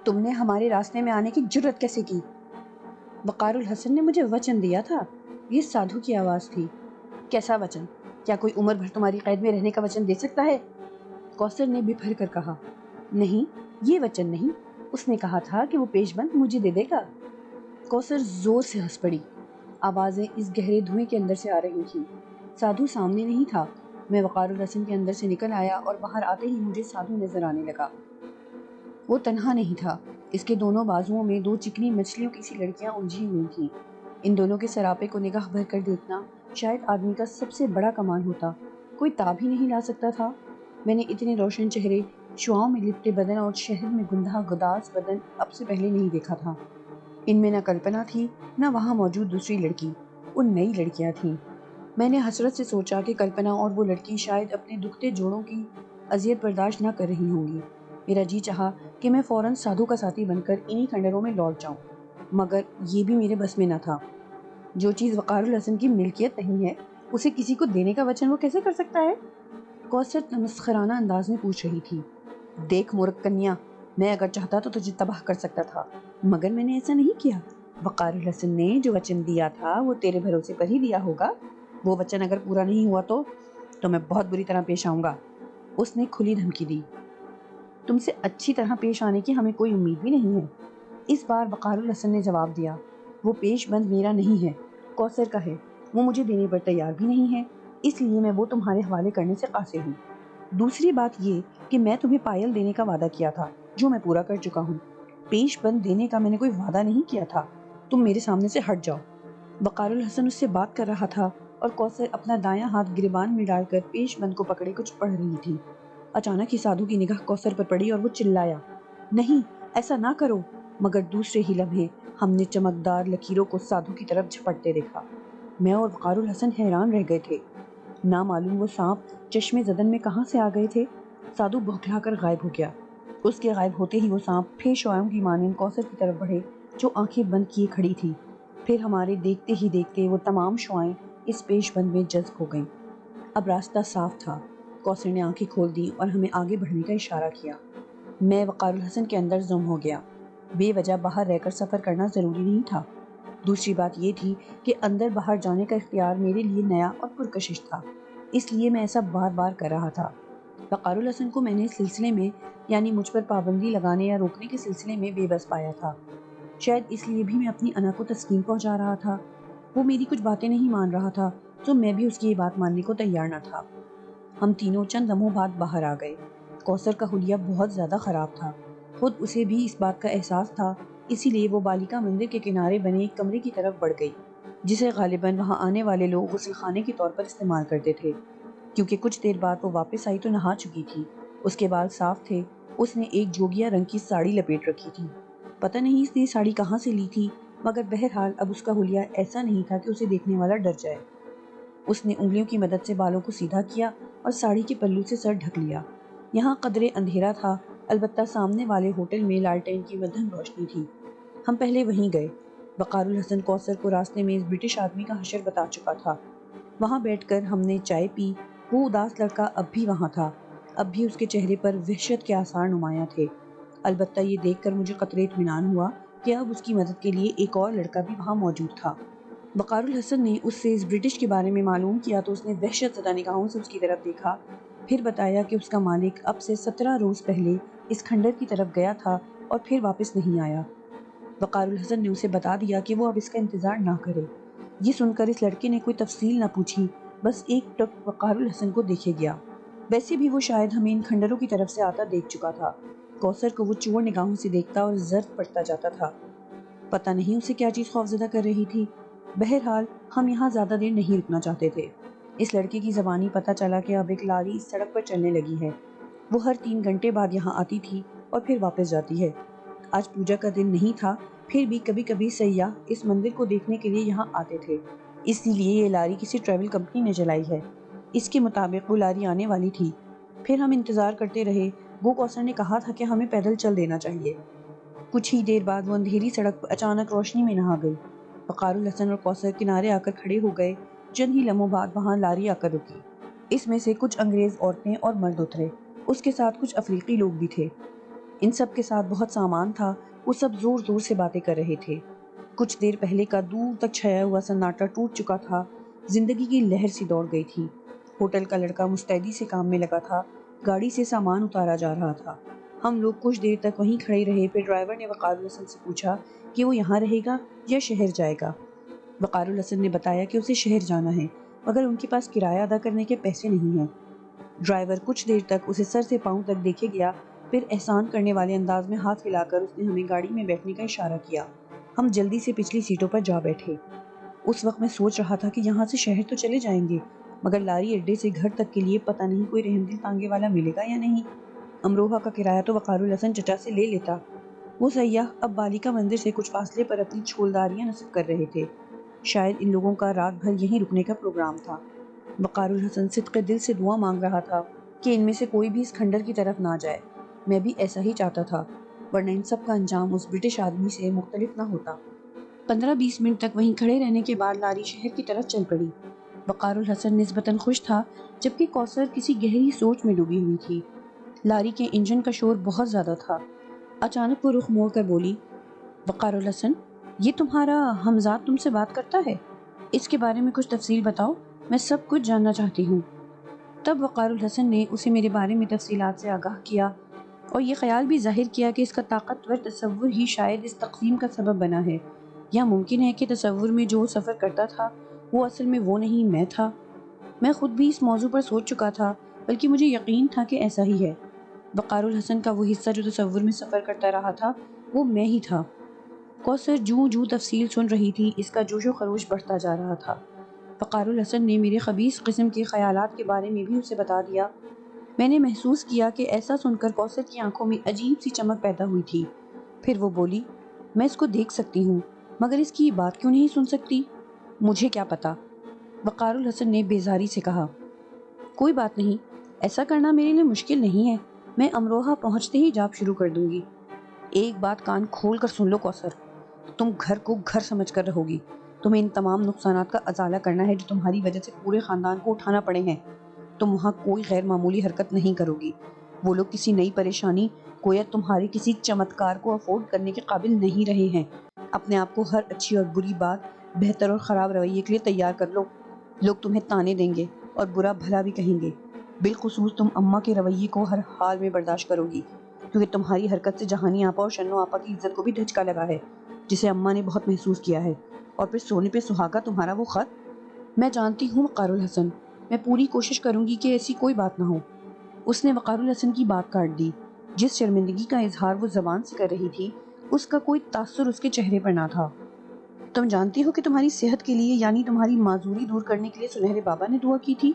تم نے ہمارے راستے میں آنے کی جرت کیسے کی؟ وقار الحسن نے مجھے وچن دیا تھا۔ یہ سادھو کی آواز تھی۔ کیسا وچن؟ کیا کوئی عمر بھر تمہاری قید میں رہنے کا وچن دے سکتا ہے؟ کوثر نے بھر کر کہا۔ نہیں، یہ وچن نہیں، اس نے کہا تھا کہ وہ پیش بند مجھے دے دے گا۔ کوثر زور سے ہنس پڑی۔ آوازیں اس گہرے دھوئیں کے اندر سے آ رہی تھیں۔ سادھو سامنے نہیں تھا۔ میں وقار الحسن کے اندر سے نکل آیا اور باہر آتے ہی مجھے سادھو نظر آنے لگا۔ وہ تنہا نہیں تھا۔ اس کے دونوں بازوؤں میں دو چکنی مچھلیوں کی سی لڑکیاں الجھی ہوئی تھیں۔ ان دونوں کے سراپے کو نگاہ بھر کر دیکھنا شاید آدمی کا سب سے بڑا کمال ہوتا۔ کوئی تاب ہی نہیں لا سکتا تھا۔ میں نے اتنے روشن چہرے، شعاؤں میں لپٹے بدن اور شہد میں گندھا گداز بدن اب سے پہلے نہیں دیکھا تھا۔ ان میں نہ کلپنا تھی، نہ وہاں موجود دوسری لڑکی۔ وہ نئی لڑکیاں تھیں۔ میں نے حسرت سے سوچا کہ کلپنا اور وہ لڑکی شاید اپنے دکھتے جوڑوں کی اذیت برداشت نہ کر رہی ہوں گی۔ میرا جی چاہا کہ میں فوراً سادھو کا ساتھی بن کر انہی کھنڈروں میں لوٹ جاؤں، مگر یہ بھی میرے بس میں نہ تھا۔ جو چیز وقار الحسن کی ملکیت نہیں ہے، اسے کسی کو دینے کا وچن وہ کیسے کر سکتا ہے؟ کوثر تمسخرانہ انداز میں پوچھ رہی تھی۔ دیکھ مورک کنیا، میں اگر چاہتا تو تجھے تباہ کر سکتا تھا، مگر میں نے ایسا نہیں کیا۔ وقار الحسن نے جو وچن دیا تھا وہ تیرے بھروسے پر ہی دیا ہوگا۔ وہ وچن اگر پورا نہیں ہوا تو میں بہت بری طرح پیش آؤں گا۔ اس نے کھلی دھمکی دی۔ تم سے اچھی طرح پیش آنے کی ہمیں کوئی امید بھی نہیں ہے۔ اس بار وقار الحسن نے جواب دیا۔ وہ پیش بند میرا نہیں ہے، کوثر کا ہے۔ وہ مجھے دینے پر تیار بھی نہیں ہے، اس لیے میں وہ تمہارے حوالے کرنے سے قاصر ہوں۔ دوسری بات یہ کہ میں تمہیں پائل دینے کا وعدہ کیا تھا، جو میں پورا کر چکا ہوں۔ پیش بند دینے کا میں نے کوئی وعدہ نہیں کیا تھا۔ تم میرے سامنے سے ہٹ جاؤ۔ وقار الحسن اس سے بات کر رہا تھا اور کوثر اپنا دایاں ہاتھ گریبان میں ڈال کر پیش بند کو پکڑے کچھ پڑھ رہی تھی۔ اچانک ہی سادھو کی نگاہ کوثر پر پڑی اور وہ چلایا، نہیں، ایسا نہ کرو! مگر دوسرے ہی لمحے ہم نے چمکدار لکیروں کو سادھو کی طرف جھپٹتے دیکھا۔ میں اور وقار الحسن حیران رہ گئے تھے۔ نہ معلوم وہ سانپ چشمے زدن میں کہاں سے آ گئے تھے۔ سادھو بھوکلا کر غائب ہو گیا۔ اس کے غائب ہوتے ہی وہ سانپ پھر شعاؤں کی مانند کوثر کی طرف بڑھے جو آنکھیں بند کیے کھڑی تھی۔ پھر ہمارے دیکھتے ہی دیکھتے وہ تمام شعائیں اس پیش بند میں جذب ہو گئیں۔ اب راستہ صاف تھا۔ کوثر نے آنکھیں کھول دی اور ہمیں آگے بڑھنے کا اشارہ کیا۔ میں وقار الحسن کے اندر ضم ہو گیا۔ بے وجہ باہر رہ کر سفر کرنا ضروری نہیں تھا۔ دوسری بات یہ تھی کہ اندر باہر جانے کا اختیار میرے لیے نیا اور پرکشش تھا، اس لیے میں ایسا بار بار کر رہا تھا۔ وقار الحسن کو میں نے اس سلسلے میں، یعنی مجھ پر پابندی لگانے یا روکنے کے سلسلے میں بے بس پایا تھا۔ شاید اس لیے بھی میں اپنی انا کو تسکین پہنچا رہا تھا۔ وہ میری کچھ باتیں نہیں مان رہا تھا تو میں بھی اس کی یہ بات ماننے کو تیار نہ تھا۔ ہم تینوں چند لمحوں بعد باہر آ گئے۔ کوثر کا حلیہ بہت زیادہ خراب تھا۔ خود اسے بھی اس بات کا احساس تھا، اسی لیے وہ بالیکا مندر کے کنارے بنے ایک کمرے کی طرف بڑھ گئی، جسے غالباً وہاں آنے والے لوگ غسل خانے کے طور پر استعمال کرتے تھے، کیونکہ کچھ دیر بعد وہ واپس آئی تو نہا چکی تھی۔ اس کے بال صاف تھے۔ اس نے ایک جوگیا رنگ کی ساڑی لپیٹ رکھی تھی۔ پتہ نہیں اس نے ساڑی کہاں سے لی تھی، مگر بہرحال اب اس کا حلیہ ایسا نہیں تھا کہ اسے دیکھنے والا ڈر جائے۔ اس نے انگلیوں کی مدد سے بالوں کو سیدھا کیا اور ساڑی کے پلو سے سر ڈھک لیا۔ یہاں قدرے اندھیرا تھا، البتہ سامنے والے ہوٹل میں لالٹین کی مدھم روشنی تھی۔ ہم پہلے وہیں گئے۔ وقار الحسن کوثر کو راستے میں اس برٹش آدمی کا حشر بتا چکا تھا۔ وہاں بیٹھ کر ہم نے چائے پی۔ وہ اداس لڑکا اب بھی وہاں تھا۔ اب بھی اس کے چہرے پر وحشت کے آثار نمایاں تھے۔ البتہ یہ دیکھ کر مجھے قطرے اطمینان ہوا کہ اب اس کی مدد کے لیے ایک اور لڑکا بھی وہاں موجود تھا۔ وقار الحسن نے اس سے اس برٹش کے بارے میں معلوم کیا تو اس نے وحشت زدہ نگاہوں سے اس کی طرف دیکھا، پھر بتایا کہ اس کا مالک اب سے 17 روز پہلے اس کھنڈر کی طرف گیا تھا اور پھر واپس نہیں آیا۔ وقار الحسن نے اسے بتا دیا کہ وہ اب اس کا انتظار نہ کرے۔ یہ سن کر اس لڑکے نے کوئی تفصیل نہ پوچھی، بس ایک ٹک وقار الحسن کو دیکھے گیا۔ ویسے بھی وہ شاید ہمیں ان کھنڈروں کی طرف سے آتا دیکھ چکا تھا۔ کوثر کو وہ چور نگاہوں سے دیکھتا اور زرد پڑتا جاتا تھا۔ پتہ نہیں اسے کیا چیز خوفزدہ کر رہی تھی۔ بہرحال ہم یہاں زیادہ دیر نہیں رکنا چاہتے تھے۔ اس لڑکے کی زبانی پتہ چلا کہ اب ایک لاری اس سڑک پر چلنے لگی ہے۔ وہ ہر 3 گھنٹے بعد یہاں آتی تھی اور پھر واپس جاتی ہے۔ آج پوجا کا دن نہیں تھا، پھر بھی کبھی کبھی سیاح اس مندر کو دیکھنے کے لیے یہاں آتے تھے، اسی لیے یہ لاری کسی ٹریول کمپنی نے چلائی ہے۔ اس کے مطابق وہ لاری آنے والی تھی۔ پھر ہم انتظار کرتے رہے۔ وہ کوثر نے کہا تھا کہ ہمیں پیدل چل دینا چاہیے۔ کچھ ہی دیر بعد وہ اندھیری سڑک پر اچانک روشنی میں نہا گئی۔ وقار الحسن اور کوثر کنارے آ کر کھڑے ہو گئے۔ چند ہی لمحوں بعد وہاں لاری آ کر رکی۔ اس میں سے کچھ انگریز عورتیں اور مرد اترے۔ اس کے ساتھ کچھ افریقی لوگ بھی تھے۔ ان سب کے ساتھ بہت سامان تھا، وہ سب زور زور سے باتیں کر رہے تھے۔ کچھ دیر پہلے کا دور تک چھایا ہوا سناٹا ٹوٹ چکا تھا، زندگی کی لہر سی دوڑ گئی تھی۔ ہوٹل کا لڑکا مستعدی سے کام میں لگا تھا، گاڑی سے سامان اتارا جا رہا تھا۔ ہم لوگ کچھ دیر تک وہیں کھڑے رہے، پھر ڈرائیور نے وقار الحسن سے پوچھا کہ وہ یہاں رہے گا یا شہر جائے گا۔ وقار الحسن نے بتایا کہ اسے شہر جانا ہے مگر ان کے پاس کرایہ ادا کرنے کے پیسے نہیں ہیں۔ ڈرائیور کچھ دیر تک اسے سر سے پاؤں تک دیکھے گیا، پھر احسان کرنے والے انداز میں ہاتھ ہلا کر اس نے ہمیں گاڑی میں بیٹھنے کا اشارہ کیا۔ ہم جلدی سے پچھلی سیٹوں پر جا بیٹھے۔ اس وقت میں سوچ رہا تھا کہ یہاں سے شہر تو چلے جائیں گے مگر لاری اڈے سے گھر تک کے لیے پتہ نہیں کوئی رحم دل تانگے والا ملے گا یا نہیں۔ امروہہ کا کرایہ تو وقار الحسن چچا سے لے لیتا۔ وہ سیاح اب بالیکا مندر سے کچھ فاصلے پر اپنی چھولداریاں نصب کر رہے تھے، شاید ان لوگوں کا رات بھر یہیں رکنے کا پروگرام تھا۔ وقار الحسن صدق دل سے دعا مانگ رہا تھا کہ ان میں سے کوئی بھی اس کھنڈر کی طرف نہ جائے۔ میں بھی ایسا ہی چاہتا تھا، ورنہ ان سب کا انجام اس برٹش آدمی سے مختلف نہ ہوتا۔ 15-20 منٹ تک وہیں کھڑے رہنے کے بعد لاری شہر کی طرف چل پڑی۔ وقار الحسن نسبتاً خوش تھا جبکہ کوثر کسی گہری سوچ میں ڈوبی ہوئی تھی۔ لاری کے انجن کا شور بہت زیادہ تھا۔ اچانک وہ رخ موڑ کر بولی، وقار الحسن، یہ تمہارا ہمزاد تم سے بات کرتا ہے؟ اس کے بارے میں کچھ تفصیل بتاؤ، میں سب کچھ جاننا چاہتی ہوں۔ تب وقار الحسن نے اسے میرے بارے میں تفصیلات سے آگاہ کیا اور یہ خیال بھی ظاہر کیا کہ اس کا طاقتور تصور ہی شاید اس تقسیم کا سبب بنا ہے، یا ممکن ہے کہ تصور میں جو سفر کرتا تھا وہ اصل میں وہ نہیں میں تھا۔ میں خود بھی اس موضوع پر سوچ چکا تھا، بلکہ مجھے یقین تھا کہ ایسا ہی ہے۔ وقار الحسن کا وہ حصہ جو تصور میں سفر کرتا رہا تھا وہ میں ہی تھا۔ کوثر جوں جوں تفصیل سن رہی تھی، اس کا جوش و خروش بڑھتا جا رہا تھا۔ وقار الحسن نے میرے خبیث قسم کے خیالات کے بارے میں بھی اسے بتا دیا۔ میں نے محسوس کیا کہ ایسا سن کر کوثر کی آنکھوں میں عجیب سی چمک پیدا ہوئی تھی۔ پھر وہ بولی، میں اس کو دیکھ سکتی ہوں مگر اس کی یہ بات کیوں نہیں سن سکتی؟ مجھے کیا پتا، وقار الحسن نے بیزاری سے کہا۔ کوئی بات نہیں، ایسا کرنا میرے لیے مشکل نہیں ہے، میں امروہہ پہنچتے ہی جاب شروع کر دوں گی۔ ایک بات کان کھول کر سن لو کوثر، تم گھر کو گھر سمجھ کر رہو گی۔ تمہیں ان تمام نقصانات کا ازالہ کرنا ہے جو تمہاری وجہ سے پورے خاندان کو اٹھانا پڑے ہیں۔ تم وہاں کوئی غیر معمولی حرکت نہیں کرو گی۔ وہ لوگ کسی نئی پریشانی گویا تمہارے کسی چمتکار کو افورڈ کرنے کے قابل نہیں رہے ہیں۔ اپنے آپ کو ہر اچھی اور بری بات، بہتر اور خراب رویے کے لیے تیار کر لو۔ لوگ تمہیں تانے دیں گے اور برا بھلا بھی کہیں گے۔ بالخصوص تم اماں کے رویے کو ہر حال میں برداشت کرو گی، کیونکہ تمہاری حرکت سے جہانی آپا اور شنو آپا کی عزت کو بھی دھچکا لگا ہے، جسے اماں نے بہت محسوس کیا ہے۔ اور پھر سونے پہ سہاگا تمہارا وہ خط۔ میں جانتی ہوں وقار الحسن، میں پوری کوشش کروں گی کہ ایسی کوئی بات نہ ہو۔ اس نے وقار الحسن کی بات کاٹ دی۔ جس شرمندگی کا اظہار وہ زبان سے کر رہی تھی اس کا کوئی تاثر اس کے چہرے پر نہ تھا۔ تم جانتی ہو کہ تمہاری صحت کے لیے، یعنی تمہاری معذوری دور کرنے کے لیے سنہرے بابا نے دعا کی تھی؟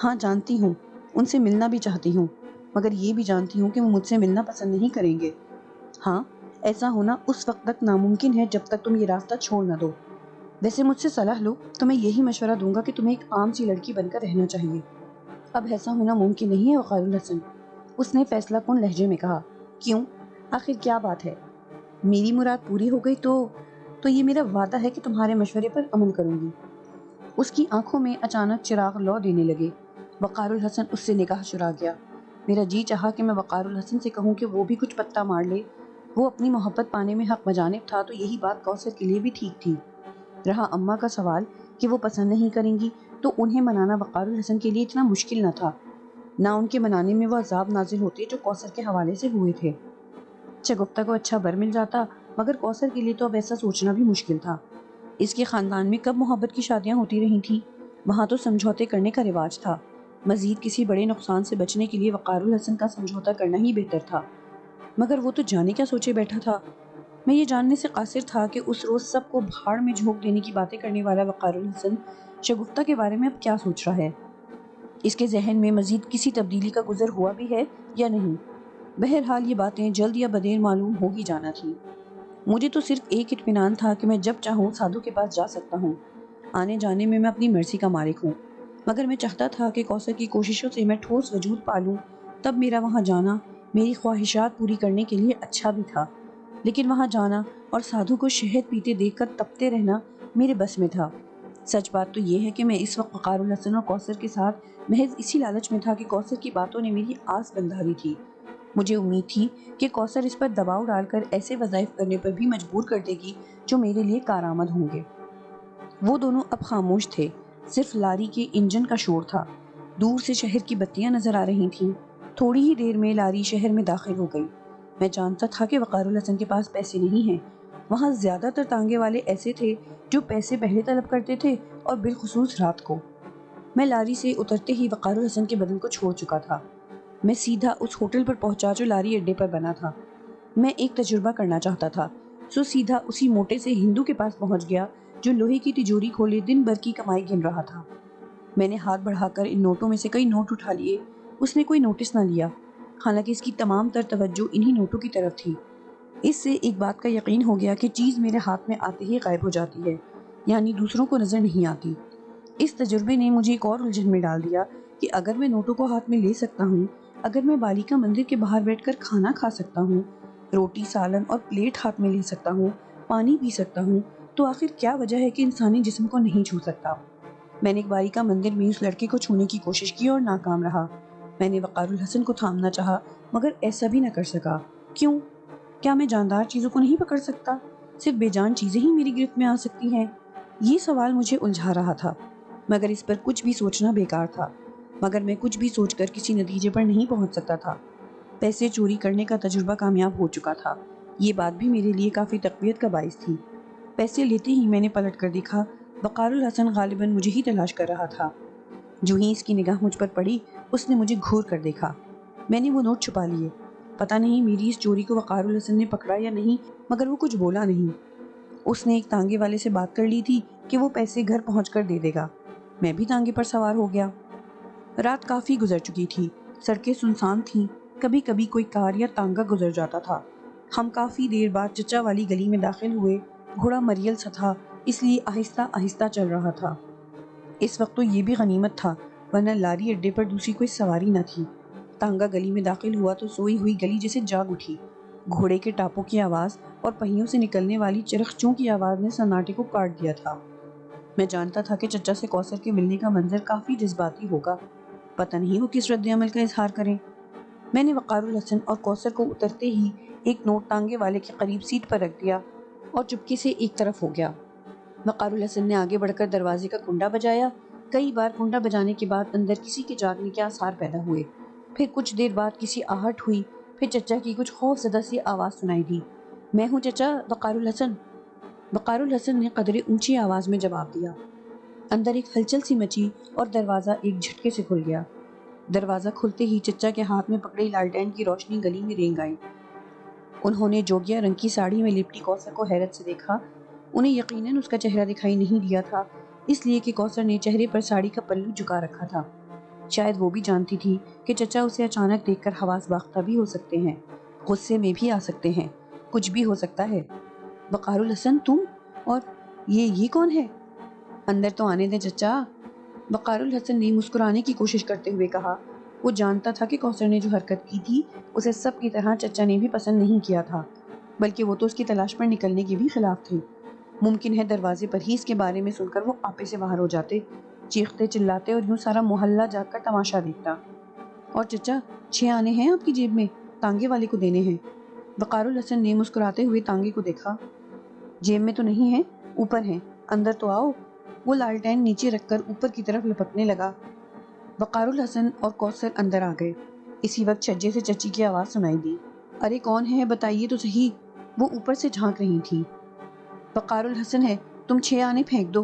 ہاں جانتی ہوں، ان سے ملنا بھی چاہتی ہوں، مگر یہ بھی جانتی ہوں کہ وہ مجھ سے ملنا پسند نہیں کریں گے۔ ہاں، ایسا ہونا اس وقت تک ناممکن ہے جب تک تم یہ راستہ چھوڑ نہ دو۔ ویسے مجھ سے صلاح لو تو میں یہی مشورہ دوں گا کہ تمہیں ایک عام سی لڑکی بن کر رہنا چاہیے۔ اب ایسا ہونا ممکن نہیں ہے وقار الحسن، اس نے فیصلہ کن لہجے میں کہا۔ کیوں؟ آخر کیا بات ہے؟ میری مراد پوری ہو گئی تو یہ میرا وعدہ ہے کہ تمہارے مشورے پر عمل کروں گی۔ اس کی آنکھوں میں اچانک چراغ لو دینے لگے۔ وقار الحسن اس سے نگاہ چرا گیا۔ میرا جی چاہا کہ میں وقار الحسن سے کہوں کہ وہ بھی کچھ پتہ مار لے۔ وہ اپنی محبت پانے میں حق بجانب تھا تو یہی بات کوثر کے لیے بھی ٹھیک تھی۔ رہا اماں کا سوال کہ وہ پسند نہیں کریں گی، تو انہیں منانا وقار الحسن کے لیے اتنا مشکل نہ تھا، نہ ان کے منانے میں وہ عذاب نازل ہوتے جو کوثر کے حوالے سے ہوئے تھے۔ شگفتہ کو اچھا بر مل جاتا، مگر کوثر کے لیے تو اب ایسا سوچنا بھی مشکل تھا۔ اس کے خاندان میں کب محبت کی شادیاں ہوتی رہی تھیں، وہاں تو سمجھوتے کرنے کا رواج تھا۔ مزید کسی بڑے نقصان سے بچنے کے لیے وقار الحسن کا سمجھوتا کرنا ہی بہتر تھا، مگر وہ تو جانے کیا سوچے بیٹھا تھا۔ میں یہ جاننے سے قاصر تھا کہ اس روز سب کو بھاڑ میں جھونک دینے کی باتیں کرنے والا وقار الحسن شگفتہ کے بارے میں اب کیا سوچ رہا ہے، اس کے ذہن میں مزید کسی تبدیلی کا گزر ہوا بھی ہے یا نہیں۔ بہرحال یہ باتیں جلد یا بدیر معلوم ہو ہی جانا تھی۔ مجھے تو صرف ایک اطمینان تھا کہ میں جب چاہوں سادھو کے پاس جا سکتا ہوں۔ آنے جانے میں میں اپنی مرضی کا مالک ہوں، مگر میں چاہتا تھا کہ کوثر کی کوششوں سے میں ٹھوس وجود پالوں، تب میرا وہاں جانا میری خواہشات پوری کرنے کے لیے اچھا بھی تھا۔ لیکن وہاں جانا اور سادھو کو شہد پیتے دیکھ کر تپتے رہنا میرے بس میں تھا۔ سچ بات تو یہ ہے کہ میں اس وقت وقار الحسن اور کوثر کے ساتھ محض اسی لالچ میں تھا کہ کوثر کی باتوں نے میری آس بندھا دی تھی۔ مجھے امید تھی کہ کوثر اس پر دباؤ ڈال کر ایسے وظائف کرنے پر بھی مجبور کر دے گی جو میرے لیے کارآمد ہوں گے۔ وہ دونوں اب خاموش تھے، صرف لاری کے انجن کا شور تھا۔ دور سے شہر کی بتیاں نظر آ رہی تھیں۔ تھوڑی ہی دیر میں لاری شہر میں داخل ہو گئی۔ میں جانتا تھا کہ وقار الحسن کے پاس پیسے نہیں ہیں۔ وہاں زیادہ تر تانگے والے ایسے تھے جو پیسے پہلے طلب کرتے تھے، اور بالخصوص رات کو۔ میں لاری سے اترتے ہی وقار الحسن کے بدن کو چھوڑ چکا تھا۔ میں سیدھا اس ہوٹل پر پہنچا جو لاری اڈے پر بنا تھا۔ میں ایک تجربہ کرنا چاہتا تھا، سو سیدھا اسی موٹے سے ہندو کے پاس پہنچ گیا جو لوہے کی تجوری کھولے دن بھر کی کمائی گن رہا تھا۔ میں نے ہاتھ بڑھا کر ان نوٹوں میں سے کئی نوٹ اٹھا لیے۔ اس نے کوئی نوٹس نہ لیا، حالانکہ اس کی تمام تر توجہ انہی نوٹوں کی طرف تھی۔ اس سے ایک بات کا یقین ہو گیا کہ چیز میرے ہاتھ میں آتے ہی غائب ہو جاتی ہے، یعنی دوسروں کو نظر نہیں آتی۔ اس تجربے نے مجھے ایک اور الجھن میں ڈال دیا کہ اگر میں نوٹوں کو ہاتھ میں لے سکتا ہوں، اگر میں بالیکا مندر کے باہر بیٹھ کر کھانا کھا سکتا ہوں، روٹی سالن اور پلیٹ ہاتھ میں لے سکتا ہوں، پانی پی سکتا ہوں، تو آخر کیا وجہ ہے کہ انسانی جسم کو نہیں چھو سکتا؟ میں نے ایک بالیکا مندر میں اس لڑکے کو چھونے کی کوشش کی اور ناکام رہا۔ میں نے وقار الحسن کو تھامنا چاہا، مگر ایسا بھی نہ کر سکا۔ کیوں؟ کیا میں جاندار چیزوں کو نہیں پکڑ سکتا؟ صرف بے جان چیزیں ہی میری گرفت میں آ سکتی ہیں؟ یہ سوال مجھے الجھا رہا تھا، مگر اس پر کچھ بھی سوچنا بیکار تھا۔ مگر میں کچھ بھی سوچ کر کسی نتیجے پر نہیں پہنچ سکتا تھا۔ پیسے چوری کرنے کا تجربہ کامیاب ہو چکا تھا۔ یہ بات بھی میرے لیے کافی تقویت کا باعث تھی۔ پیسے لیتے ہی میں نے پلٹ کر دیکھا، وقار الحسن غالباً مجھے ہی تلاش کر رہا تھا۔ جو ہی اس کی نگاہ مجھ پر پڑی، اس نے مجھے گھور کر دیکھا۔ میں نے وہ نوٹ چھپا لیے۔ پتہ نہیں میری اس چوری کو وقار الحسن نے پکڑا یا نہیں، مگر وہ کچھ بولا نہیں۔ اس نے ایک تانگے والے سے بات کر لی تھی کہ وہ پیسے گھر پہنچ کر دے دے گا۔ میں بھی تانگے پر سوار ہو گیا۔ رات کافی گزر چکی تھی، سڑکیں سنسان تھیں، کبھی کبھی کوئی کار یا تانگا گزر جاتا تھا۔ ہم کافی دیر بعد چچا والی گلی میں داخل ہوئے۔ گھوڑا مریل سا تھا، اس لیے آہستہ آہستہ چل رہا تھا۔ اس وقت تو یہ بھی غنیمت تھا، ورنہ لاری اڈے پر دوسری کوئی سواری نہ تھی۔ تانگا گلی میں داخل ہوا تو سوئی ہوئی گلی جیسے جاگ اٹھی۔ گھوڑے کے ٹاپوں کی آواز اور پہیوں سے نکلنے والی چرخچوں کی آواز نے سناٹے کو کاٹ دیا تھا۔ میں جانتا تھا کہ چچا سے کوثر کے ملنے کا منظر کافی جذباتی ہوگا۔ پتہ نہیں وہ کس رد عمل کا اظہار کریں۔ میں نے وقار الحسن اور کوثر کو اترتے ہی ایک نوٹ تانگے والے کے قریب سیٹ پر رکھ دیا اور چپکے سے ایک طرف ہو گیا۔ وقار الحسن نے آگے بڑھ کر دروازے کا کنڈا بجایا۔ کئی بار کنڈا بجانے کے بعد اندر کسی کے جاگنے کے آثار پیدا ہوئے۔ پھر کچھ دیر بعد کسی آہٹ ہوئی، پھر چچا کی کچھ خوف زدہ سی آواز سنائی دی، میں ہوں چچا، وقار الحسن۔ وقار الحسن نے قدرے اونچی آواز میں جواب دیا۔ اندر ایک ہلچل سی مچی اور دروازہ ایک جھٹکے سے کھل گیا۔ دروازہ کھلتے ہی چچا کے ہاتھ میں پکڑی لالٹین کی روشنی گلی میں رینگ آئی۔ انہوں نے جوگیا رنگ کی ساڑی میں لپٹی کوثر کو حیرت سے دیکھا۔ انہیں یقیناً اس کا چہرہ دکھائی نہیں دیا تھا، اس لیے کہ کوثر نے چہرے پر ساڑی کا پلو جھکا رکھا تھا۔ شاید وہ بھی جانتی تھی کہ چچا اسے اچانک دیکھ کر حواس باختہ بھی ہو سکتے ہیں، غصے میں بھی آ سکتے ہیں، کچھ بھی ہو سکتا ہے۔ وقار الحسن تم؟ اور یہ کون ہے؟ اندر تو آنے دیں چچا، وقار الحسن نے مسکرانے کی کوشش کرتے ہوئے کہا۔ وہ جانتا تھا کہ کوثر نے جو حرکت کی تھی اسے سب کی طرح چچا نے بھی پسند نہیں کیا تھا، بلکہ وہ تو اس کی تلاش پر نکلنے کے بھی خلاف تھے۔ ممکن ہے دروازے پر ہی اس کے بارے میں سن کر وہ آپے سے باہر ہو جاتے، چیختے چلاتے اور یوں سارا محلہ جا کر تماشا دیکھتا۔ اور چچا، 6 آنے ہیں آپ کی جیب میں، تانگے والے کو دینے ہیں۔ وقار الحسن نے مسکراتے ہوئے تانگے کو دیکھا۔ جیب میں تو نہیں ہے، اوپر ہیں، اندر تو آؤ۔ وہ لالٹین نیچے رکھ کر اوپر کی طرف لپکنے لگا۔ وقار الحسن اور کوثر اندر آ گئے۔ اسی وقت چھجے سے چچی کی آواز سنائی دی، ارے کون ہے بتائیے تو صحیح۔ وہ اوپر سے جھانک رہی تھی۔ وقار الحسن ہے، تم 6 آنے پھینک دو۔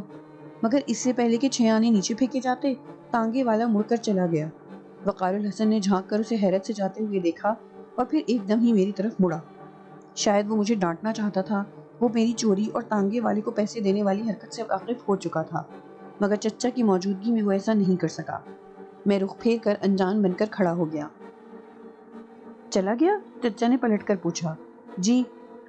مگر اس سے پہلے کہ 6 آنے نیچے پھینکے جاتے، تانگے والا مڑ کر چلا گیا۔ وقار الحسن نے جھانک کر اسے حیرت سے جاتے ہوئے دیکھا اور پھر ایک دم ہی میری طرف مڑا۔ شاید وہ مجھے ڈانٹنا چاہتا تھا، وہ میری چوری اور تانگے والے کو پیسے دینے والی حرکت سے واقف ہو چکا تھا، مگر چچا کی موجودگی میں وہ ایسا نہیں کر سکا۔ میں رخ پھیر کر انجان بن کر کھڑا ہو گیا۔ چلا گیا؟ چچا نے پلٹ کر پوچھا۔ جی،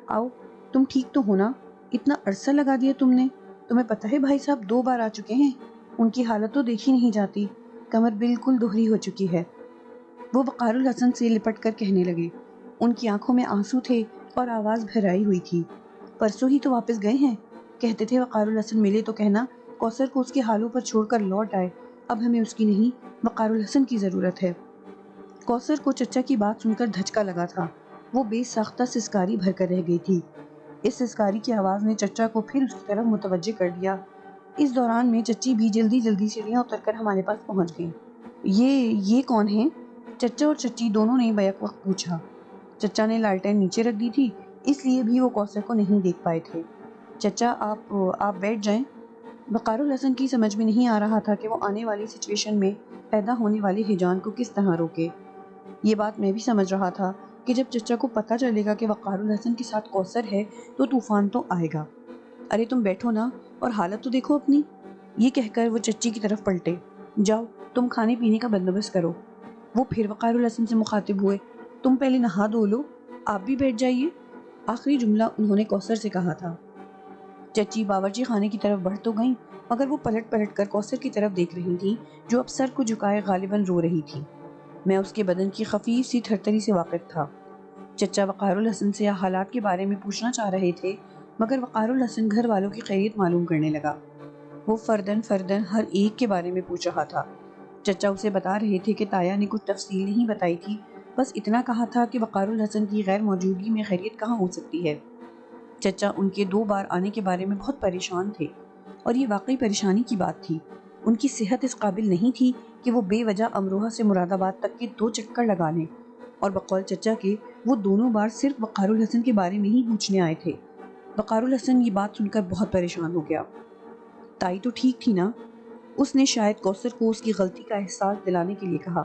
آؤ، تم ٹھیک تو ہو نا؟ اتنا عرصہ لگا دیا تم نے؟ تمہیں پتہ ہے بھائی صاحب 2 بار آ چکے ہیں، ان کی حالت تو دیکھی نہیں جاتی، کمر بالکل دوہری ہو چکی ہے۔ وہ وقار الحسن سے لپٹ کر کہنے لگے۔ ان کی آنکھوں میں آنسو تھے اور آواز بھرائی ہوئی تھی۔ پرسوں ہی تو واپس گئے ہیں، کہتے تھے وقار الحسن ملے تو کہنا کوثر کو اس کے حالوں پر چھوڑ کر لوٹ آئے، اب ہمیں اس کی نہیں وقار الحسن کی ضرورت ہے۔ کوثر کو چچا کی بات سن کر دھچکا لگا تھا۔ وہ بے ساختہ سسکاری بھر کر رہ گئی تھی۔ اس سسکاری کی آواز نے چچا کو پھر اس کی طرف متوجہ کر دیا۔ اس دوران میں چچی بھی جلدی جلدی سیڑھیاں اتر کر ہمارے پاس پہنچ گئیں۔ یہ کون ہیں؟ چچا اور چچی دونوں نے بیک وقت پوچھا۔ چچا نے لالٹین نیچے رکھ دی تھی، اس لیے بھی وہ کوثر کو نہیں دیکھ پائے تھے۔ چچا آپ بیٹھ جائیں۔ وقار الحسن کی سمجھ میں نہیں آ رہا تھا کہ وہ آنے والی سچویشن میں پیدا ہونے والے ہیجان کو کس طرح روکے۔ یہ بات میں بھی سمجھ رہا تھا کہ جب چچا کو پتہ چلے گا کہ وقار الحسن کے ساتھ کوثر ہے تو طوفان تو آئے گا۔ ارے تم بیٹھو نا اور حالت تو دیکھو اپنی۔ یہ کہہ کر وہ چچی کی طرف پلٹے۔ جاؤ تم کھانے پینے کا بندوبست کرو۔ وہ پھر وقار الحسن سے مخاطب ہوئے۔ تم پہلے نہا دھو لو، آپ بھی بیٹھ جائیے۔ آخری جملہ انہوں نے کوثر سے کہا تھا۔ چچی باورچی خانے کی طرف بڑھ تو گئیں، مگر وہ پلٹ پلٹ کر کوثر کی طرف دیکھ رہی تھی جو اب سر کو جھکائے غالباً رو رہی تھی۔ میں اس کے بدن کی خفیف سی تھرتھری سے واقف تھا۔ چچا وقار الحسن سے حالات کے بارے میں پوچھنا چاہ رہے تھے، مگر وقار الحسن گھر والوں کی خیریت معلوم کرنے لگا۔ وہ فردن ہر ایک کے بارے میں پوچھ رہا تھا۔ چچا اسے بتا رہے تھے کہ تایا نے کچھ تفصیل نہیں بتائی تھی، بس اتنا کہا تھا کہ وقار الحسن کی غیر موجودگی میں خیریت کہاں ہو سکتی ہے۔ چچا ان کے 2 بار آنے کے بارے میں بہت پریشان تھے، اور یہ واقعی پریشانی کی بات تھی۔ ان کی صحت اس قابل نہیں تھی کہ وہ بے وجہ امروہہ سے مراد آباد تک کے 2 چکر لگا لیں، اور بقول چچا کے وہ دونوں بار صرف وقار الحسن کے بارے میں ہی پوچھنے آئے تھے۔ وقار الحسن یہ بات سن کر بہت پریشان ہو گیا۔ تائی تو ٹھیک تھی نا؟ اس نے شاید کوثر کو اس کی غلطی کا احساس دلانے کے لیے کہا۔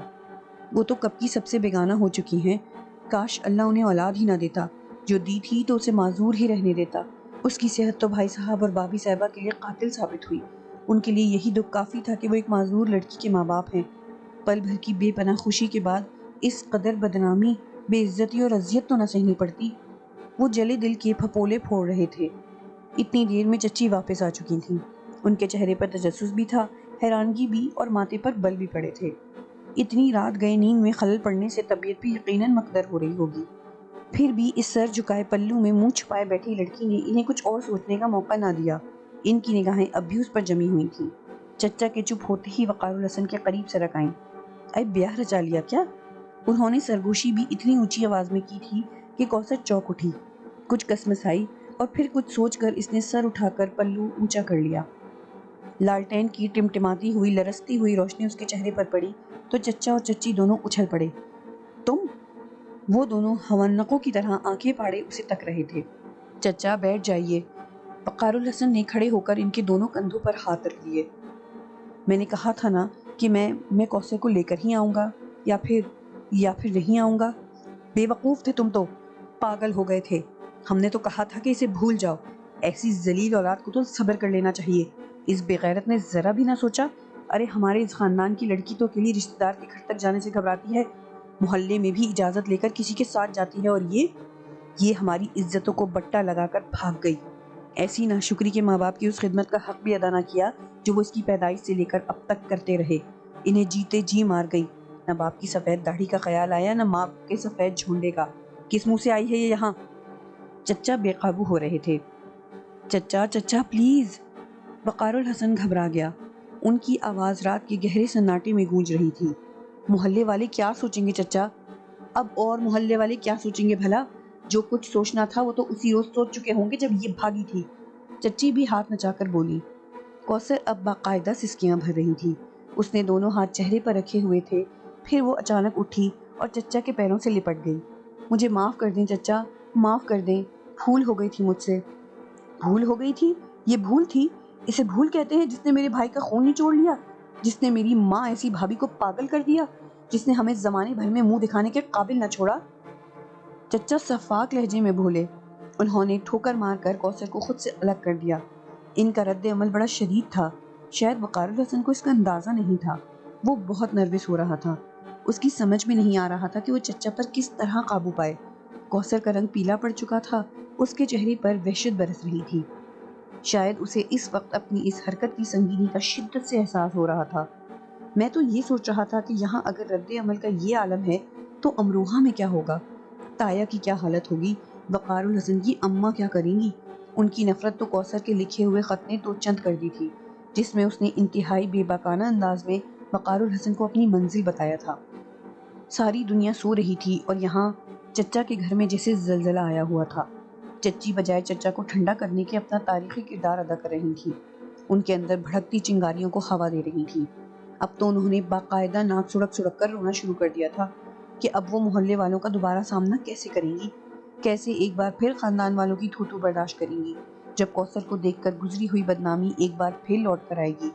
وہ تو کب کی سب سے بیگانہ ہو چکی ہیں، کاش اللہ انہیں اولاد ہی نہ دیتا، جو دی تھی تو اسے معذور ہی رہنے دیتا۔ اس کی صحت تو بھائی صاحب اور بابی صاحبہ کے لیے قاتل ثابت ہوئی۔ ان کے لیے یہی دکھ کافی تھا کہ وہ ایک معذور لڑکی کے ماں باپ ہیں۔ پل بھر کی بے پناہ خوشی کے بعد اس قدر بدنامی، بے عزتی اور اذیت تو نہ سہنی پڑتی۔ وہ جلے دل کے پھپولے پھوڑ رہے تھے۔ اتنی دیر میں چچی واپس آ چکی تھیں۔ ان کے چہرے پر تجسس بھی تھا، حیرانگی بھی، اور ماتھے پر بل بھی پڑے تھے۔ اتنی رات گئے نیند میں خلل پڑنے سے طبیعت بھی یقیناً مکدر ہو رہی ہوگی۔ پھر بھی اس سر جھکائے پلو میں منہ چھپائے بیٹھی لڑکی نے انہیں کچھ اور سوچنے کا موقع نہ دیا۔ ان کی نگاہیں اب بھی اس پر جمی ہوئی تھیں۔ چچا کے چپ ہوتے ہی وقار الحسن کے قریب سرک آئیں۔ اے بیاہ رچا لیا کیا؟ انہوں نے سرگوشی بھی اتنی اونچی آواز میں کی تھی کہ کوثر چونک اٹھی۔ کچھ کسمسائی اور پھر کچھ سوچ کر اس نے سر اٹھا کر پلو اونچا کر لیا۔ لالٹین کی ٹمٹماتی ہوئی لرزتی ہوئی روشنی اس کے چہرے پر پڑی تو چچا اور چچی دونوں اچھل پڑے۔ تم؟ وہ دونوں ہونقوں کی طرح آنکھیں پھاڑے اسے تک رہے تھے۔ چچا بیٹھ جائیے۔ وقار الحسن نے کھڑے ہو کر ان کے دونوں کندھوں پر ہاتھ رکھ دیے۔ میں نے کہا تھا نا کہ میں کوثر کو لے کر ہی آؤں گا، یا پھر نہیں آؤں گا۔ بے وقوف تھے تم تو، پاگل ہو گئے تھے۔ ہم نے تو کہا تھا کہ اسے بھول جاؤ۔ ایسی ذلیل اولاد کو تو صبر کر لینا چاہیے۔ اس بے غیرت نے ذرا بھی نہ سوچا۔ ارے ہمارے اس خاندان کی لڑکی تو اکیلی رشتہ دار کے گھر تک جانے سے گھبراتی ہے، محلے میں بھی اجازت لے کر کسی کے ساتھ جاتی ہے، اور یہ ہماری عزتوں کو بٹا لگا کر بھاگ گئی۔ ایسی ناشکری کے ماں باپ کی اس خدمت کا حق بھی ادا نہ کیا جو وہ اس کی پیدائش سے لے کر اب تک کرتے رہے۔ انہیں جیتے جی مار گئی۔ نہ باپ کی سفید داڑھی کا خیال آیا، نہ ماں کے سفید جھونڈے کا۔ کس منہ سے آئی ہے یہ یہاں؟ چچا بے قابو ہو رہے تھے۔ چچا پلیز۔ وقار الحسن گھبرا گیا۔ ان کی آواز رات کے گہرے سناٹے میں گونج رہی تھی۔ محلے والے کیا سوچیں گے چچا؟ اب اور محلے والے کیا سوچیں گے بھلا؟ جو کچھ سوچنا تھا وہ تو اسی روز سوچ چکے ہوں گے جب یہ بھاگی تھی۔ چچی بھی ہاتھ نچا کر بولی۔ کوثر اب باقاعدہ سسکیاں بھر رہی تھی۔ اس نے دونوں ہاتھ چہرے پر رکھے ہوئے تھے، پھر وہ اچانک اٹھی اور چچا کے پیروں سے لپٹ گئی۔ مجھے معاف کر دیں چچا، معاف کر دیں، بھول ہو گئی تھی مجھ سے۔ بھول ہو گئی تھی؟ یہ بھول تھی؟ اسے بھول کہتے ہیں جس نے میرے بھائی کا خون نچوڑ لیا، جس نے میری ماں ایسی بھابھی کو پاگل کر دیا، جس نے ہمیں زمانے بھر میں منہ دکھانے کے قابل نہ چھوڑا۔ چچا صفاق لہجے میں بولے۔ انہوں نے ٹھوکر مار کر کوثر کو خود سے الگ کر دیا۔ ان کا رد عمل بڑا شدید تھا۔ شاید وقار الحسن کو اس کا اندازہ نہیں تھا۔ وہ بہت نروس ہو رہا تھا۔ اس کی سمجھ میں نہیں آ رہا تھا کہ وہ چچا پر کس طرح قابو پائے۔ کوثر کا رنگ پیلا پڑ چکا تھا، اس کے چہرے پر وحشت برس رہی تھی۔ شاید اسے اس وقت اپنی اس حرکت کی سنگینی کا شدت سے احساس ہو رہا تھا۔ میں تو یہ سوچ رہا تھا کہ یہاں اگر رد عمل کا یہ عالم ہے تو امروہہ میں کیا ہوگا؟ تایا کی کیا حالت ہوگی؟ وقار الحسن کی اماں کیا کریں گی؟ ان کی نفرت تو کوثر کے لکھے ہوئے خط نے دو چند کر دی تھی، جس میں اس نے انتہائی بے باکانہ انداز میں وقار الحسن کو اپنی منزل بتایا تھا۔ ساری دنیا سو رہی تھی اور یہاں چچا کے گھر میں جیسے زلزلہ آیا ہوا تھا۔ چچی بجائے چچا کو ٹھنڈا کرنے کے اپنا تاریخی کردار ادا کر رہی تھی، ان کے اندر بھڑکتی چنگاریوں کو ہوا دے رہی تھی۔ اب تو انہوں نے باقاعدہ ناک سڑک سڑک کر رونا شروع کر دیا تھا کہ اب وہ محلے والوں کا دوبارہ سامنا کیسے کریں گی، کیسے ایک بار پھر خاندان والوں کی تھو تھو برداشت کریں گی، جب کوثر کو دیکھ کر گزری ہوئی بدنامی ایک بار پھر لوٹ کر آئے گی۔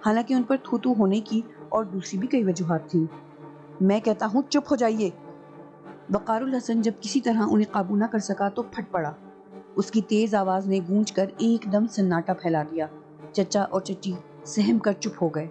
حالانکہ ان پر تھو تھو ہونے کی اور دوسری بھی کئی وجوہات تھیں۔ میں کہتا ہوں چپ ہو جائیے۔ وقار الحسن جب کسی طرح انہیں قابو نہ کر سکا تو پھٹ پڑا۔ اس کی تیز آواز نے گونج کر ایک دم سناٹا پھیلا دیا۔ چچا اور چچی سہم کر چپ ہو گئے۔